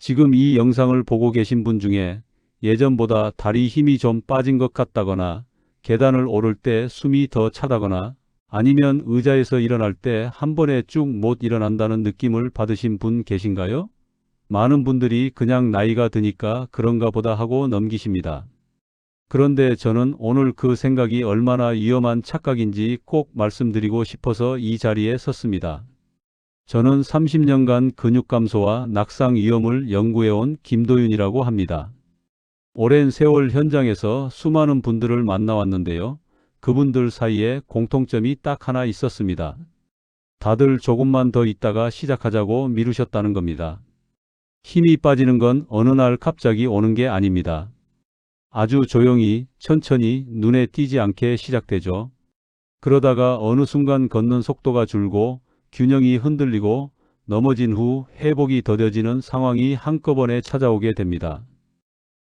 지금 이 영상을 보고 계신 분 중에 예전보다 다리 힘이 좀 빠진 것 같다거나 계단을 오를 때 숨이 더 차다거나 아니면 의자에서 일어날 때 한 번에 쭉 못 일어난다는 느낌을 받으신 분 계신가요? 많은 분들이 그냥 나이가 드니까 그런가 보다 하고 넘기십니다. 그런데 저는 오늘 그 생각이 얼마나 위험한 착각인지 꼭 말씀드리고 싶어서 이 자리에 섰습니다. 저는 30년간 근육 감소와 낙상 위험을 연구해온 김도윤이라고 합니다. 오랜 세월 현장에서 수많은 분들을 만나왔는데요. 그분들 사이에 공통점이 딱 하나 있었습니다. 다들 조금만 더 있다가 시작하자고 미루셨다는 겁니다. 힘이 빠지는 건 어느 날 갑자기 오는 게 아닙니다. 아주 조용히 천천히 눈에 띄지 않게 시작되죠. 그러다가 어느 순간 걷는 속도가 줄고 균형이 흔들리고 넘어진 후 회복이 더뎌지는 상황이 한꺼번에 찾아오게 됩니다.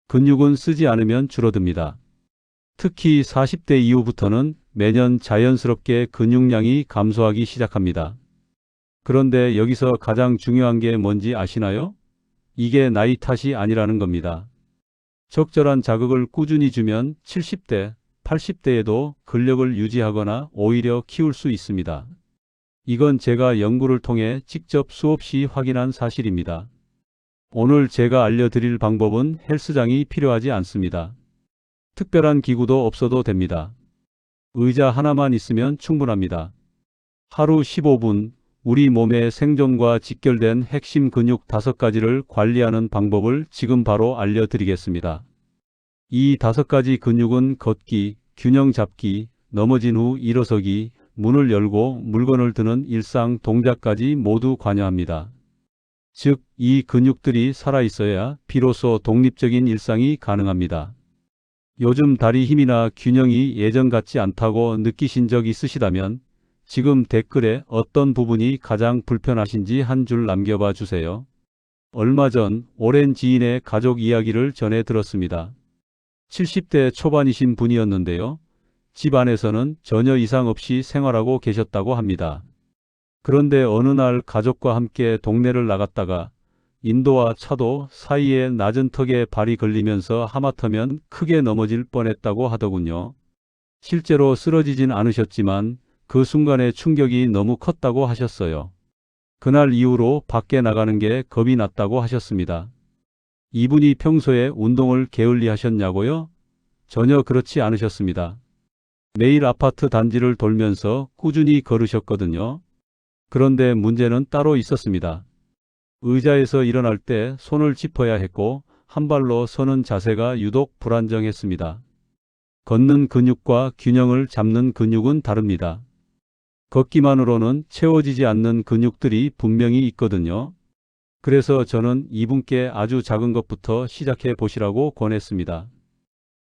근육은 쓰지 않으면 줄어듭니다. 특히 40대 이후부터는 매년 자연스럽게 근육량이 감소하기 시작합니다. 그런데 여기서 가장 중요한 게 뭔지 아시나요? 이게 나이 탓이 아니라는 겁니다. 적절한 자극을 꾸준히 주면 70대, 80대에도 근력을 유지하거나 오히려 키울 수 있습니다. 이건 제가 연구를 통해 직접 수없이 확인한 사실입니다. 오늘 제가 알려드릴 방법은 헬스장이 필요하지 않습니다. 특별한 기구도 없어도 됩니다. 의자 하나만 있으면 충분합니다. 하루 15분 우리 몸의 생존과 직결된 핵심 근육 5가지를 관리하는 방법을 지금 바로 알려드리겠습니다. 이 5가지 근육은 걷기, 균형 잡기, 넘어진 후 일어서기, 문을 열고 물건을 드는 일상 동작까지 모두 관여합니다. 즉, 이 근육들이 살아있어야 비로소 독립적인 일상이 가능합니다. 요즘 다리 힘이나 균형이 예전 같지 않다고 느끼신 적 있으시다면 지금 댓글에 어떤 부분이 가장 불편하신지 한 줄 남겨봐 주세요. 얼마 전 오랜 지인의 가족 이야기를 전해 들었습니다. 70대 초반이신 분이었는데요. 집 안에서는 전혀 이상 없이 생활하고 계셨다고 합니다. 그런데 어느 날 가족과 함께 동네를 나갔다가 인도와 차도 사이에 낮은 턱에 발이 걸리면서 하마터면 크게 넘어질 뻔했다고 하더군요. 실제로 쓰러지진 않으셨지만 그 순간의 충격이 너무 컸다고 하셨어요. 그날 이후로 밖에 나가는 게 겁이 났다고 하셨습니다. 이분이 평소에 운동을 게을리 하셨냐고요? 전혀 그렇지 않으셨습니다. 매일 아파트 단지를 돌면서 꾸준히 걸으셨거든요. 그런데 문제는 따로 있었습니다. 의자에서 일어날 때 손을 짚어야 했고 한 발로 서는 자세가 유독 불안정했습니다. 걷는 근육과 균형을 잡는 근육은 다릅니다. 걷기만으로는 채워지지 않는 근육들이 분명히 있거든요. 그래서 저는 이분께 아주 작은 것부터 시작해 보시라고 권했습니다.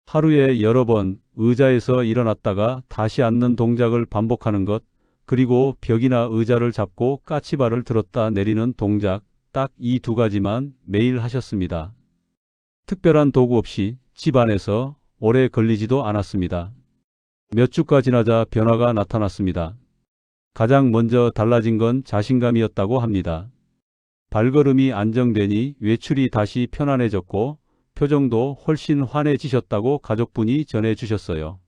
하루에 여러 번 의자에서 일어났다가 다시 앉는 동작을 반복하는 것, 그리고 벽이나 의자를 잡고 까치발을 들었다 내리는 동작, 딱 이 2가지만 매일 하셨습니다. 특별한 도구 없이 집 안에서 오래 걸리지도 않았습니다. 몇 주가 지나자 변화가 나타났습니다. 가장 먼저 달라진 건 자신감이었다고 합니다. 발걸음이 안정되니 외출이 다시 편안해졌고 표정도 훨씬 환해지셨다고 가족분이 전해주셨어요.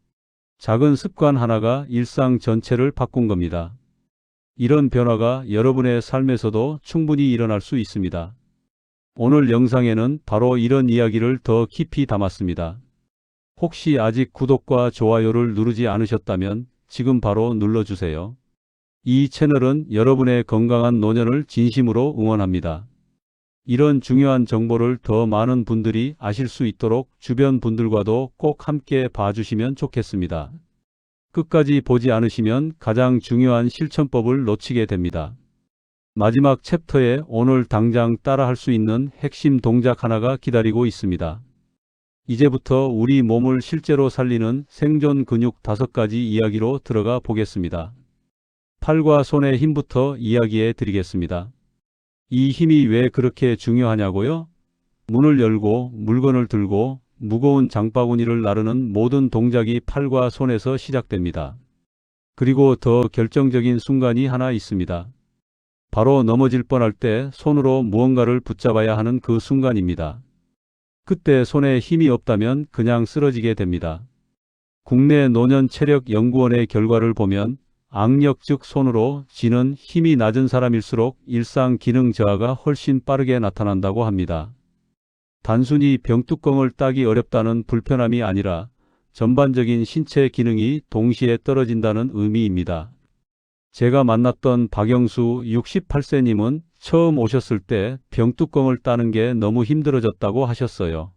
작은 습관 하나가 일상 전체를 바꾼 겁니다. 이런 변화가 여러분의 삶에서도 충분히 일어날 수 있습니다. 오늘 영상에는 바로 이런 이야기를 더 깊이 담았습니다. 혹시 아직 구독과 좋아요를 누르지 않으셨다면 지금 바로 눌러주세요. 이 채널은 여러분의 건강한 노년을 진심으로 응원합니다. 이런 중요한 정보를 더 많은 분들이 아실 수 있도록 주변 분들과도 꼭 함께 봐주시면 좋겠습니다. 끝까지 보지 않으시면 가장 중요한 실천법을 놓치게 됩니다. 마지막 챕터에 오늘 당장 따라 할 수 있는 핵심 동작 하나가 기다리고 있습니다. 이제부터 우리 몸을 실제로 살리는 생존 근육 5가지 이야기로 들어가 보겠습니다. 팔과 손의 힘부터 이야기해 드리겠습니다. 이 힘이 왜 그렇게 중요하냐고요? 문을 열고 물건을 들고 무거운 장바구니를 나르는 모든 동작이 팔과 손에서 시작됩니다. 그리고 더 결정적인 순간이 하나 있습니다. 바로 넘어질 뻔할 때 손으로 무언가를 붙잡아야 하는 그 순간입니다. 그때 손에 힘이 없다면 그냥 쓰러지게 됩니다. 국내 노년체력연구원의 결과를 보면 악력 즉 손으로 쥐는 힘이 낮은 사람일수록 일상 기능 저하가 훨씬 빠르게 나타난다고 합니다. 단순히 병뚜껑을 따기 어렵다는 불편함이 아니라 전반적인 신체 기능이 동시에 떨어진다는 의미입니다. 제가 만났던 박영수 68세님은 처음 오셨을 때 병뚜껑을 따는 게 너무 힘들어졌다고 하셨어요.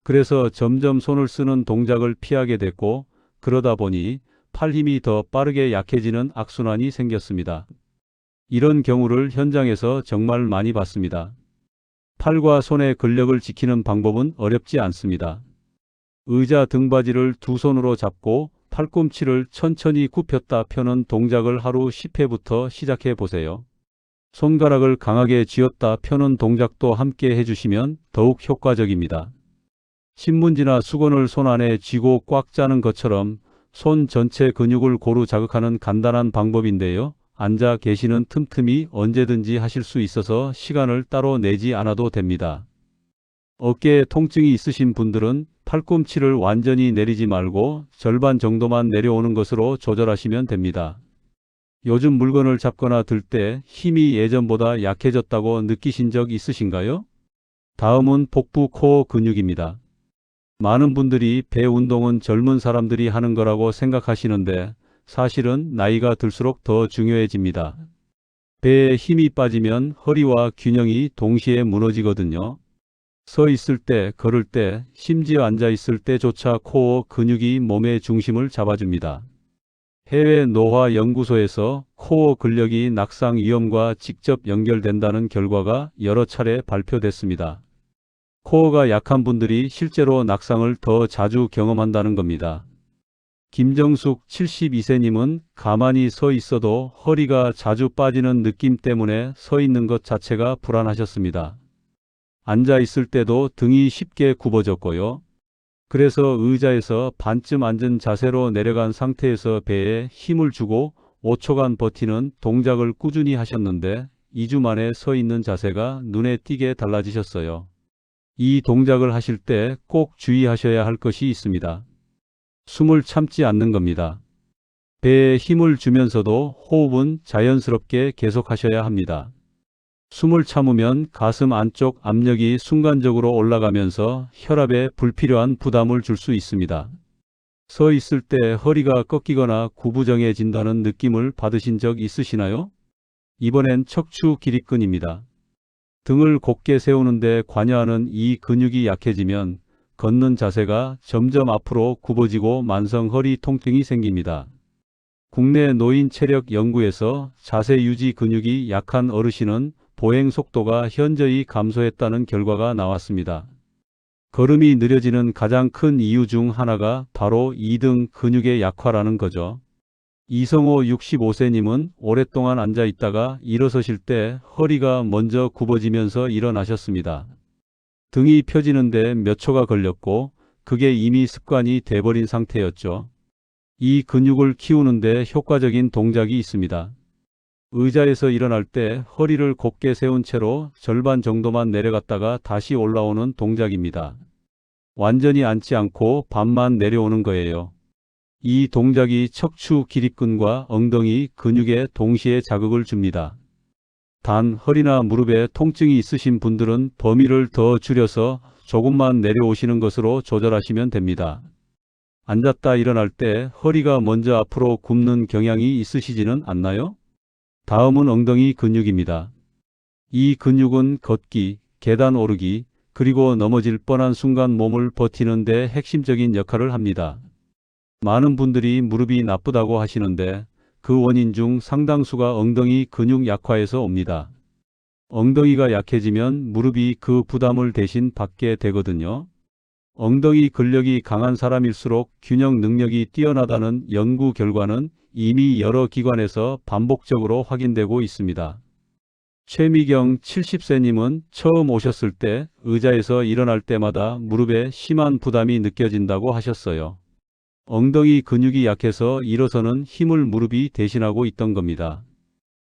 그래서 점점 손을 쓰는 동작을 피하게 됐고 그러다 보니 팔 힘이 더 빠르게 약해지는 악순환이 생겼습니다. 이런 경우를 현장에서 정말 많이 봤습니다. 팔과 손의 근력을 지키는 방법은 어렵지 않습니다. 의자 등받이를 두 손으로 잡고 팔꿈치를 천천히 굽혔다 펴는 동작을 하루 10회부터 시작해 보세요. 손가락을 강하게 쥐었다 펴는 동작도 함께 해주시면 더욱 효과적입니다. 신문지나 수건을 손 안에 쥐고 꽉 짜는 것처럼 손 전체 근육을 고루 자극하는 간단한 방법인데요. 앉아 계시는 틈틈이 언제든지 하실 수 있어서 시간을 따로 내지 않아도 됩니다. 어깨에 통증이 있으신 분들은 팔꿈치를 완전히 내리지 말고 절반 정도만 내려오는 것으로 조절하시면 됩니다. 요즘 물건을 잡거나 들 때 힘이 예전보다 약해졌다고 느끼신 적 있으신가요? 다음은 복부 코어 근육입니다. 많은 분들이 배 운동은 젊은 사람들이 하는 거라고 생각하시는데 사실은 나이가 들수록 더 중요해집니다. 배에 힘이 빠지면 허리와 균형이 동시에 무너지거든요. 서 있을 때, 걸을 때, 심지어 앉아 있을 때조차 코어 근육이 몸의 중심을 잡아줍니다. 해외 노화 연구소에서 코어 근력이 낙상 위험과 직접 연결된다는 결과가 여러 차례 발표됐습니다. 코어가 약한 분들이 실제로 낙상을 더 자주 경험한다는 겁니다. 김정숙 72세님은 가만히 서 있어도 허리가 자주 빠지는 느낌 때문에 서 있는 것 자체가 불안하셨습니다. 앉아 있을 때도 등이 쉽게 굽어졌고요. 그래서 의자에서 반쯤 앉은 자세로 내려간 상태에서 배에 힘을 주고 5초간 버티는 동작을 꾸준히 하셨는데 2주 만에 서 있는 자세가 눈에 띄게 달라지셨어요. 이 동작을 하실 때 꼭 주의하셔야 할 것이 있습니다. 숨을 참지 않는 겁니다. 배에 힘을 주면서도 호흡은 자연스럽게 계속하셔야 합니다. 숨을 참으면 가슴 안쪽 압력이 순간적으로 올라가면서 혈압에 불필요한 부담을 줄 수 있습니다. 서 있을 때 허리가 꺾이거나 구부정해진다는 느낌을 받으신 적 있으시나요? 이번엔 척추 기립근입니다. 등을 곧게 세우는데 관여하는 이 근육이 약해지면 걷는 자세가 점점 앞으로 굽어지고 만성 허리 통증이 생깁니다. 국내 노인 체력 연구에서 자세 유지 근육이 약한 어르신은 보행 속도가 현저히 감소했다는 결과가 나왔습니다. 걸음이 느려지는 가장 큰 이유 중 하나가 바로 이 등 근육의 약화라는 거죠. 이성호 65세님은 오랫동안 앉아 있다가 일어서실 때 허리가 먼저 굽어지면서 일어나셨습니다. 등이 펴지는데 몇 초가 걸렸고 그게 이미 습관이 돼버린 상태였죠. 이 근육을 키우는데 효과적인 동작이 있습니다. 의자에서 일어날 때 허리를 곧게 세운 채로 절반 정도만 내려갔다가 다시 올라오는 동작입니다. 완전히 앉지 않고 반만 내려오는 거예요. 이 동작이 척추 기립근과 엉덩이 근육에 동시에 자극을 줍니다. 단 허리나 무릎에 통증이 있으신 분들은 범위를 더 줄여서 조금만 내려오시는 것으로 조절하시면 됩니다. 앉았다 일어날 때 허리가 먼저 앞으로 굽는 경향이 있으시지는 않나요? 다음은 엉덩이 근육입니다. 이 근육은 걷기, 계단 오르기, 그리고 넘어질 뻔한 순간 몸을 버티는 데 핵심적인 역할을 합니다. 많은 분들이 무릎이 나쁘다고 하시는데 그 원인 중 상당수가 엉덩이 근육 약화에서 옵니다. 엉덩이가 약해지면 무릎이 그 부담을 대신 받게 되거든요. 엉덩이 근력이 강한 사람일수록 균형 능력이 뛰어나다는 연구 결과는 이미 여러 기관에서 반복적으로 확인되고 있습니다. 최미경 70세님은 처음 오셨을 때 의자에서 일어날 때마다 무릎에 심한 부담이 느껴진다고 하셨어요. 엉덩이 근육이 약해서 일어서는 힘을 무릎이 대신하고 있던 겁니다.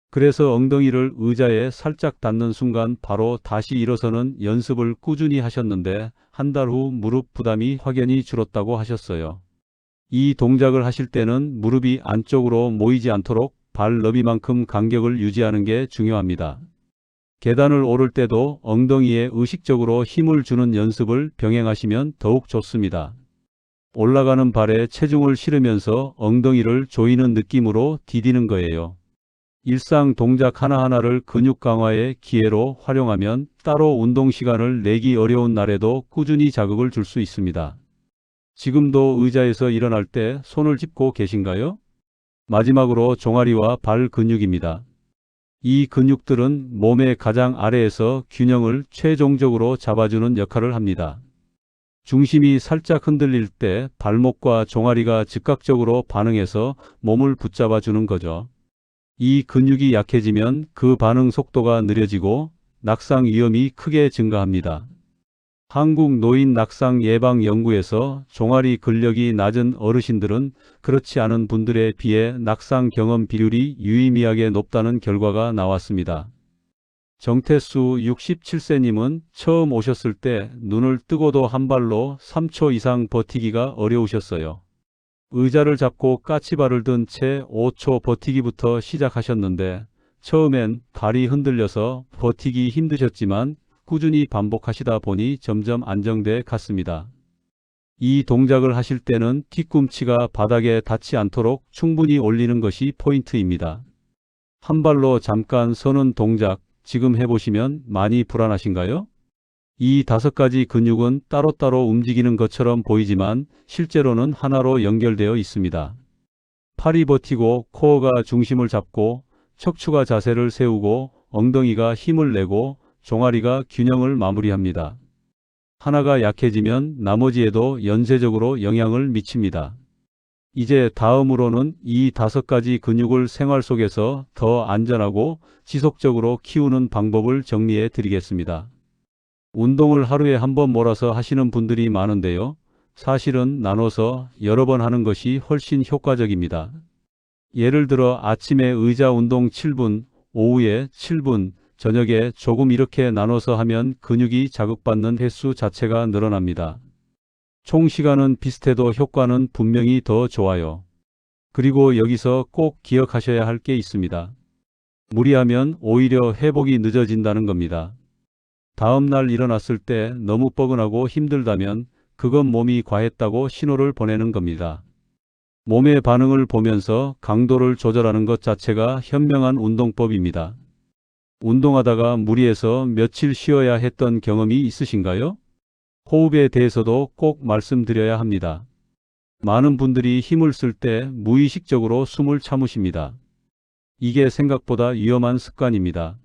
그래서 엉덩이를 의자에 살짝 닿는 순간 바로 다시 일어서는 연습을 꾸준히 하셨는데 한 달 후 무릎 부담이 확연히 줄었다고 하셨어요. 이 동작을 하실 때는 무릎이 안쪽으로 모이지 않도록 발 너비만큼 간격을 유지하는 게 중요합니다. 계단을 오를 때도 엉덩이에 의식적으로 힘을 주는 연습을 병행하시면 더욱 좋습니다. 올라가는 발에 체중을 실으면서 엉덩이를 조이는 느낌으로 디디는 거예요. 일상 동작 하나하나를 근육 강화의 기회로 활용하면 따로 운동 시간을 내기 어려운 날에도 꾸준히 자극을 줄 수 있습니다. 지금도 의자에서 일어날 때 손을 짚고 계신가요? 마지막으로 종아리와 발 근육입니다. 이 근육들은 몸의 가장 아래에서 균형을 최종적으로 잡아주는 역할을 합니다. 중심이 살짝 흔들릴 때 발목과 종아리가 즉각적으로 반응해서 몸을 붙잡아 주는 거죠. 이 근육이 약해지면 그 반응 속도가 느려지고 낙상 위험이 크게 증가합니다. 한국 노인 낙상 예방 연구에서 종아리 근력이 낮은 어르신들은 그렇지 않은 분들에 비해 낙상 경험 비율이 유의미하게 높다는 결과가 나왔습니다. 정태수 67세님은 처음 오셨을 때 눈을 뜨고도 한 발로 3초 이상 버티기가 어려우셨어요. 의자를 잡고 까치발을 든 채 5초 버티기부터 시작하셨는데 처음엔 발이 흔들려서 버티기 힘드셨지만 꾸준히 반복하시다 보니 점점 안정돼 갔습니다. 이 동작을 하실 때는 뒤꿈치가 바닥에 닿지 않도록 충분히 올리는 것이 포인트입니다. 한 발로 잠깐 서는 동작 지금 해보시면 많이 불안하신가요? 이 5가지 근육은 따로따로 움직이는 것처럼 보이지만 실제로는 하나로 연결되어 있습니다. 팔이 버티고 코어가 중심을 잡고 척추가 자세를 세우고 엉덩이가 힘을 내고 종아리가 균형을 마무리합니다. 하나가 약해지면 나머지에도 연쇄적으로 영향을 미칩니다. 이제 다음으로는 이 5가지 근육을 생활 속에서 더 안전하고 지속적으로 키우는 방법을 정리해 드리겠습니다. 운동을 하루에 한 번 몰아서 하시는 분들이 많은데요. 사실은 나눠서 여러 번 하는 것이 훨씬 효과적입니다. 예를 들어 아침에 의자 운동 7분, 오후에 7분, 저녁에 조금 이렇게 나눠서 하면 근육이 자극받는 횟수 자체가 늘어납니다. 총 시간은 비슷해도 효과는 분명히 더 좋아요. 그리고 여기서 꼭 기억하셔야 할 게 있습니다. 무리하면 오히려 회복이 늦어진다는 겁니다. 다음 날 일어났을 때 너무 뻐근하고 힘들다면 그건 몸이 과했다고 신호를 보내는 겁니다. 몸의 반응을 보면서 강도를 조절하는 것 자체가 현명한 운동법입니다. 운동하다가 무리해서 며칠 쉬어야 했던 경험이 있으신가요? 호흡에 대해서도 꼭 말씀드려야 합니다. 많은 분들이 힘을 쓸 때 무의식적으로 숨을 참으십니다. 이게 생각보다 위험한 습관입니다.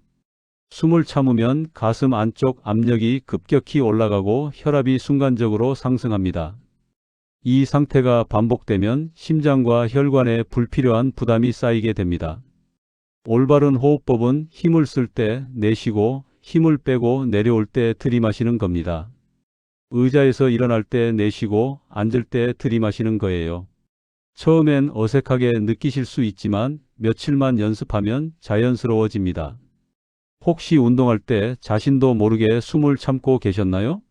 숨을 참으면 가슴 안쪽 압력이 급격히 올라가고 혈압이 순간적으로 상승합니다. 이 상태가 반복되면 심장과 혈관에 불필요한 부담이 쌓이게 됩니다. 올바른 호흡법은 힘을 쓸 때 내쉬고 힘을 빼고 내려올 때 들이마시는 겁니다. 의자에서 일어날 때 내쉬고 앉을 때 들이마시는 거예요. 처음엔 어색하게 느끼실 수 있지만 며칠만 연습하면 자연스러워집니다. 혹시 운동할 때 자신도 모르게 숨을 참고 계셨나요?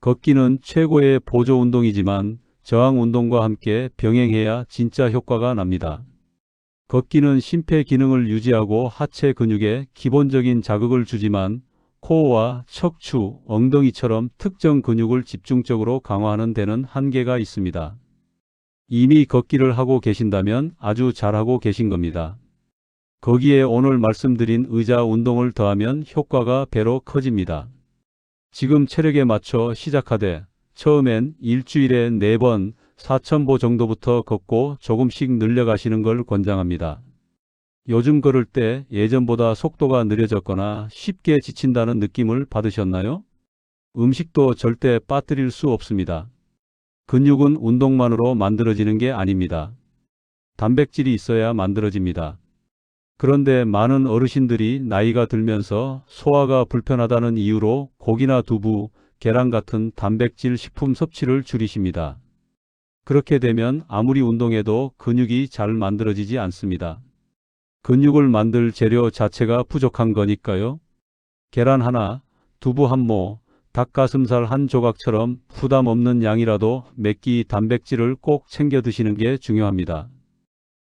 걷기는 최고의 보조 운동이지만 저항 운동과 함께 병행해야 진짜 효과가 납니다. 걷기는 심폐 기능을 유지하고 하체 근육에 기본적인 자극을 주지만 코어와 척추, 엉덩이처럼 특정 근육을 집중적으로 강화하는 데는 한계가 있습니다. 이미 걷기를 하고 계신다면 아주 잘하고 계신 겁니다. 거기에 오늘 말씀드린 의자 운동을 더하면 효과가 배로 커집니다. 지금 체력에 맞춰 시작하되 처음엔 일주일에 4번 4,000보 정도부터 걷고 조금씩 늘려가시는 걸 권장합니다. 요즘 걸을 때 예전보다 속도가 느려졌거나 쉽게 지친다는 느낌을 받으셨나요? 음식도 절대 빠뜨릴 수 없습니다. 근육은 운동만으로 만들어지는 게 아닙니다. 단백질이 있어야 만들어집니다. 그런데 많은 어르신들이 나이가 들면서 소화가 불편하다는 이유로 고기나 두부, 계란 같은 단백질 식품 섭취를 줄이십니다. 그렇게 되면 아무리 운동해도 근육이 잘 만들어지지 않습니다. 근육을 만들 재료 자체가 부족한 거니까요. 계란 하나, 두부 한 모, 닭가슴살 한 조각처럼 부담 없는 양이라도 몇 끼 단백질을 꼭 챙겨 드시는 게 중요합니다.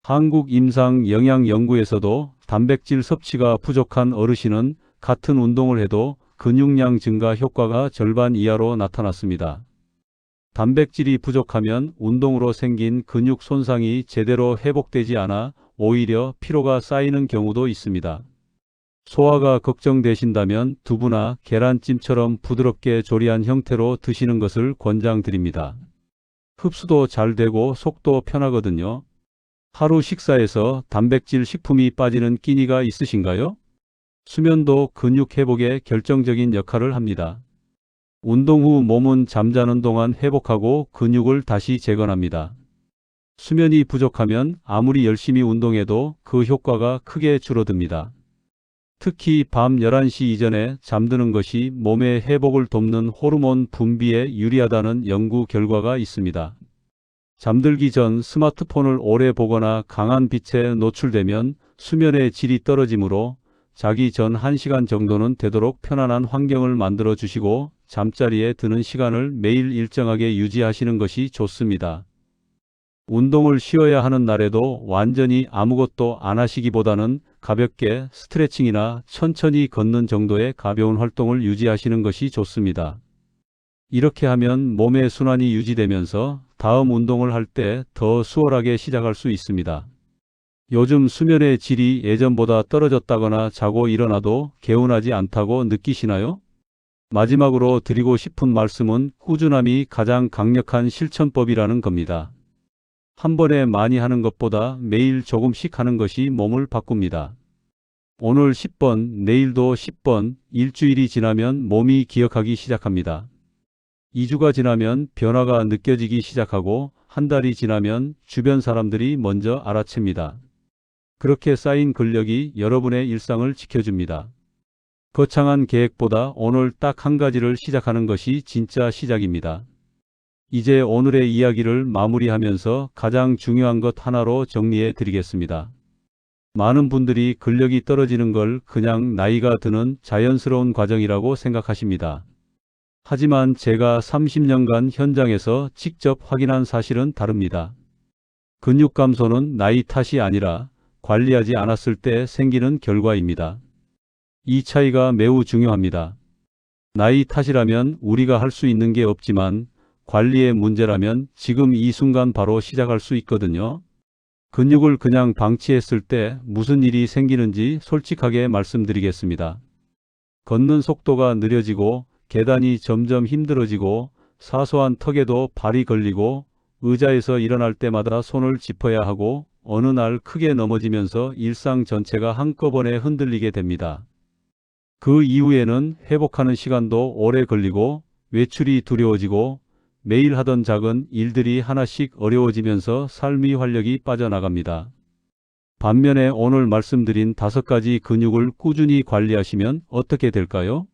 한국임상영양연구에서도 단백질 섭취가 부족한 어르신은 같은 운동을 해도 근육량 증가 효과가 절반 이하로 나타났습니다. 단백질이 부족하면 운동으로 생긴 근육 손상이 제대로 회복되지 않아 오히려 피로가 쌓이는 경우도 있습니다. 소화가 걱정되신다면 두부나 계란찜처럼 부드럽게 조리한 형태로 드시는 것을 권장드립니다. 흡수도 잘 되고 속도 편하거든요. 하루 식사에서 단백질 식품이 빠지는 끼니가 있으신가요? 수면도 근육 회복에 결정적인 역할을 합니다. 운동 후 몸은 잠자는 동안 회복하고 근육을 다시 재건합니다. 수면이 부족하면 아무리 열심히 운동해도 그 효과가 크게 줄어듭니다. 특히 밤 11시 이전에 잠드는 것이 몸의 회복을 돕는 호르몬 분비에 유리하다는 연구 결과가 있습니다. 잠들기 전 스마트폰을 오래 보거나 강한 빛에 노출되면 수면의 질이 떨어지므로 자기 전 1시간 정도는 되도록 편안한 환경을 만들어 주시고 잠자리에 드는 시간을 매일 일정하게 유지하시는 것이 좋습니다. 운동을 쉬어야 하는 날에도 완전히 아무것도 안 하시기보다는 가볍게 스트레칭이나 천천히 걷는 정도의 가벼운 활동을 유지하시는 것이 좋습니다. 이렇게 하면 몸의 순환이 유지되면서 다음 운동을 할 때 더 수월하게 시작할 수 있습니다. 요즘 수면의 질이 예전보다 떨어졌다거나 자고 일어나도 개운하지 않다고 느끼시나요? 마지막으로 드리고 싶은 말씀은 꾸준함이 가장 강력한 실천법이라는 겁니다. 한 번에 많이 하는 것보다 매일 조금씩 하는 것이 몸을 바꿉니다. 오늘 10번, 내일도 10번, 일주일이 지나면 몸이 기억하기 시작합니다. 2주가 지나면 변화가 느껴지기 시작하고 한 달이 지나면 주변 사람들이 먼저 알아챕니다. 그렇게 쌓인 근력이 여러분의 일상을 지켜줍니다. 거창한 계획보다 오늘 딱 한 가지를 시작하는 것이 진짜 시작입니다. 이제 오늘의 이야기를 마무리하면서 가장 중요한 것 하나로 정리해 드리겠습니다. 많은 분들이 근력이 떨어지는 걸 그냥 나이가 드는 자연스러운 과정이라고 생각하십니다. 하지만 제가 30년간 현장에서 직접 확인한 사실은 다릅니다. 근육 감소는 나이 탓이 아니라 관리하지 않았을 때 생기는 결과입니다. 이 차이가 매우 중요합니다. 나이 탓이라면 우리가 할 수 있는 게 없지만 관리의 문제라면 지금 이 순간 바로 시작할 수 있거든요. 근육을 그냥 방치했을 때 무슨 일이 생기는지 솔직하게 말씀드리겠습니다. 걷는 속도가 느려지고 계단이 점점 힘들어지고 사소한 턱에도 발이 걸리고 의자에서 일어날 때마다 손을 짚어야 하고 어느 날 크게 넘어지면서 일상 전체가 한꺼번에 흔들리게 됩니다. 그 이후에는 회복하는 시간도 오래 걸리고 외출이 두려워지고 매일 하던 작은 일들이 하나씩 어려워지면서 삶의 활력이 빠져나갑니다. 반면에 오늘 말씀드린 5가지 근육을 꾸준히 관리하시면 어떻게 될까요?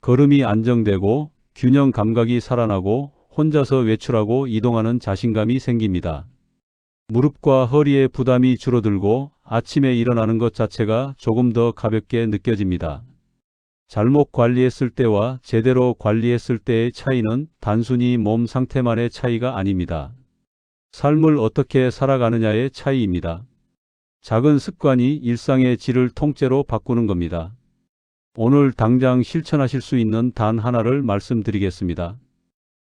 걸음이 안정되고 균형 감각이 살아나고 혼자서 외출하고 이동하는 자신감이 생깁니다. 무릎과 허리의 부담이 줄어들고 아침에 일어나는 것 자체가 조금 더 가볍게 느껴집니다. 잘못 관리했을 때와 제대로 관리했을 때의 차이는 단순히 몸 상태만의 차이가 아닙니다. 삶을 어떻게 살아가느냐의 차이입니다. 작은 습관이 일상의 질을 통째로 바꾸는 겁니다. 오늘 당장 실천하실 수 있는 단 하나를 말씀드리겠습니다.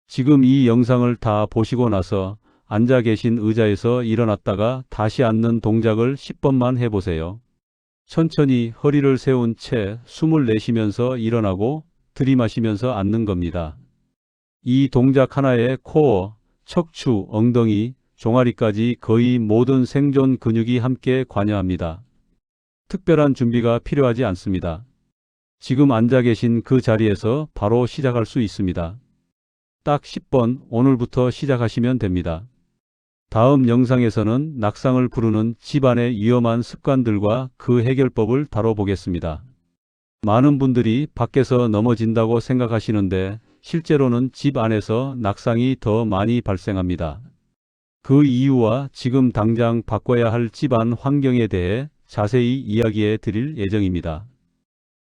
지금 이 영상을 다 보시고 나서 앉아 계신 의자에서 일어났다가 다시 앉는 동작을 10번만 해보세요. 천천히 허리를 세운 채 숨을 내쉬면서 일어나고 들이마시면서 앉는 겁니다. 이 동작 하나에 코어, 척추, 엉덩이, 종아리까지 거의 모든 생존 근육이 함께 관여합니다. 특별한 준비가 필요하지 않습니다. 지금 앉아 계신 그 자리에서 바로 시작할 수 있습니다. 딱 10번 오늘부터 시작하시면 됩니다. 다음 영상에서는 낙상을 부르는 집안의 위험한 습관들과 그 해결법을 다뤄보겠습니다. 많은 분들이 밖에서 넘어진다고 생각하시는데 실제로는 집 안에서 낙상이 더 많이 발생합니다. 그 이유와 지금 당장 바꿔야 할 집안 환경에 대해 자세히 이야기해 드릴 예정입니다.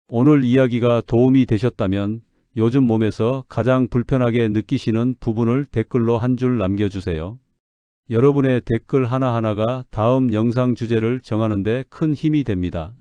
오늘 이야기가 도움이 되셨다면 요즘 몸에서 가장 불편하게 느끼시는 부분을 댓글로 한 줄 남겨주세요. 여러분의 댓글 하나하나가 다음 영상 주제를 정하는 데 큰 힘이 됩니다.